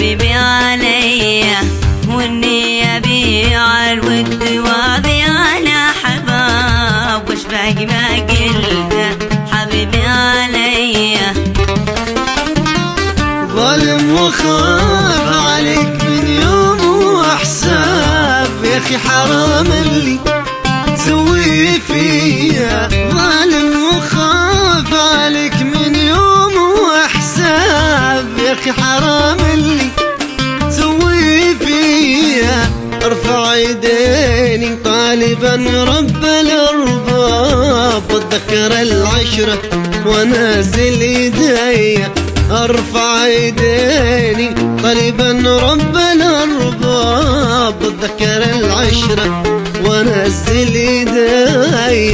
حبيبي علي واني ابيع الود واضيع الاحباب، وش باقي ما قلته حبيبي علي. ظالم وخاف عليك من يوم وحساب، يا اخي حرام اللي تسوي فيا. ظالم وخاف عليك من يوم وحساب، يا اخي حرام اللي تسوي فيا. ارفع يديني طالبا رب الارباب، واتذكر العشرة وانزل يدي. ارفع يديني طالبا رب الارباب، واتذكر العشرة وانزل يدي.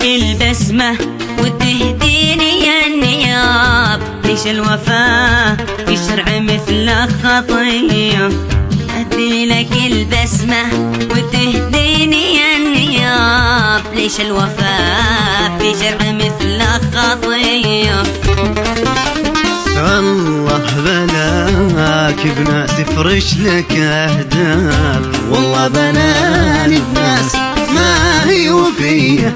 البسمة وتهديني يا النياب، ليش الوفاء في شرع مثل خطية. أهدي لك البسمة وتهديني يا النياب، ليش الوفاء في شرع مثل خطية. الله بلاك بناس يفرش لك أهداف، والله بلاني بناس ما هي وفيه.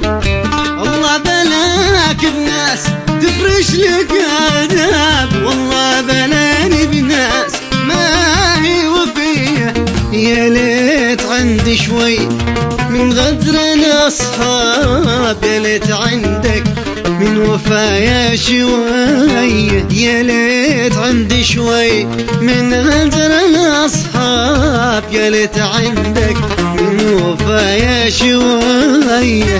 الله بلاك بناس تفرش لك أهداف، والله بلاني بناس ما هي وفيه. يا ليت عندي شوي من غدر الأصحاب، يا ليت عندك من وفايا شوية. يا ليت عندي شوي من غدر الأصحاب، يا ليت عندك من وفايا شوية.